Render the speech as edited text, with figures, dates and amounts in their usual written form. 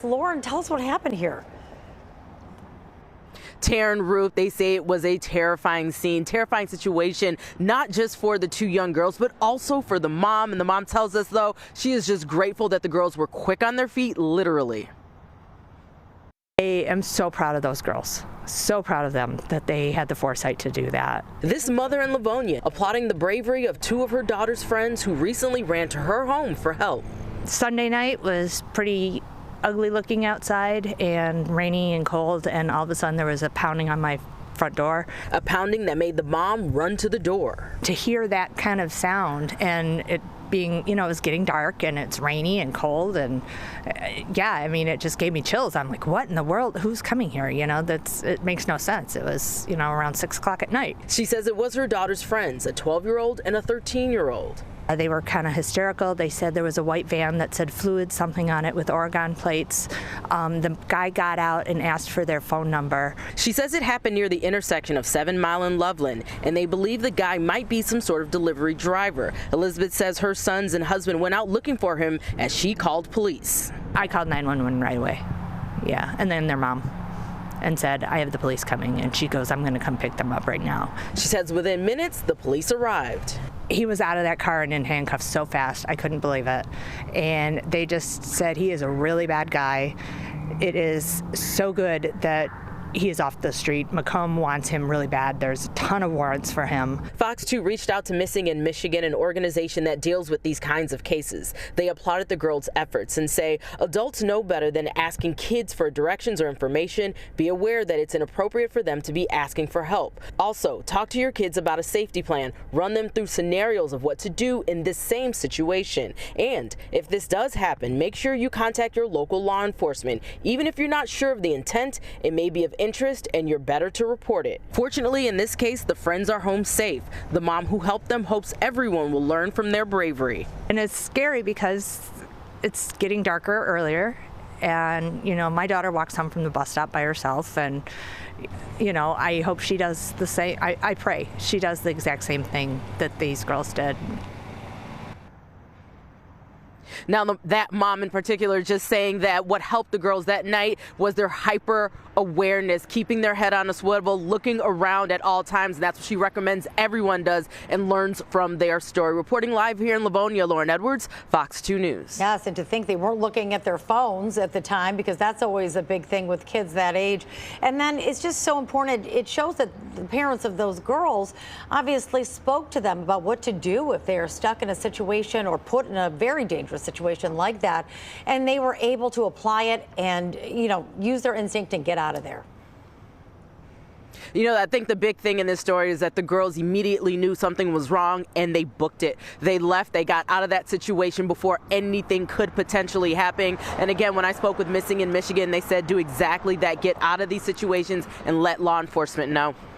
Lauren, tell us what happened here. Taryn, Ruth, they say it was a terrifying scene, terrifying situation, not just for the two young girls, but also for the mom. And the mom tells us, though, she is just grateful that the girls were quick on their feet, literally. I am so proud of those girls. So proud of them that they had the foresight to do that. This mother in Livonia applauding the bravery of two of her daughter's friends who recently ran to her home for help. Sunday night was pretty ugly looking outside and rainy and cold, and all of a sudden there was a pounding on my front door. A pounding that made the mom run to the door. To hear that kind of sound and it being, it was getting dark and it's rainy and cold, and yeah, I mean, it just gave me chills. I'm like, what in the world? Who's coming here? It makes no sense. It was, around 6 o'clock at night. She says it was her daughter's friends, a 12-year-old and a 13-year-old. They were kind of hysterical. They said there was a white van that said fluid something on it with Oregon plates. The guy got out and asked for their phone number. She says it happened near the intersection of 7 Mile and Loveland, and they believe the guy might be some sort of delivery driver. Elizabeth says her sons and husband went out looking for him as she called police. I called 911 right away. Yeah, and then their mom and said, I have the police coming, and she goes, I'm going to come pick them up right now. She says within minutes, the police arrived. He was out of that car and in handcuffs so fast, I couldn't believe it. And they just said he is a really bad guy. It is so good that he is off the street. Macomb wants him really bad. There's a ton of warrants for him. Fox 2 reached out to Missing in Michigan, an organization that deals with these kinds of cases. They applauded the girls' efforts and say adults know better than asking kids for directions or information. Be aware that it's inappropriate for them to be asking for help. Also, talk to your kids about a safety plan. Run them through scenarios of what to do in this same situation. And if this does happen, make sure you contact your local law enforcement. Even if you're not sure of the intent, it may be of interest and you're better to report it. Fortunately, in this case, the friends are home safe. The mom who helped them hopes everyone will learn from their bravery. And it's scary because it's getting darker earlier, and my daughter walks home from the bus stop by herself, and I hope she does the same. I pray she does the exact same thing that these girls did. Now, that mom in particular just saying that what helped the girls that night was their hyper awareness, keeping their head on a swivel, looking around at all times. And that's what she recommends everyone does and learns from their story. Reporting live here in Livonia, Lauren Edwards, Fox 2 News. Yes, and to think they weren't looking at their phones at the time, because that's always a big thing with kids that age. And then it's just so important. It shows that the parents of those girls obviously spoke to them about what to do if they are stuck in a situation or put in a very dangerous situation like that, and they were able to apply it and use their instinct and get out of there. I think the big thing in this story is that the girls immediately knew something was wrong and they booked it. They left, they got out of that situation before anything could potentially happen. And again, when I spoke with Missing in Michigan, they said do exactly that, get out of these situations and let law enforcement know.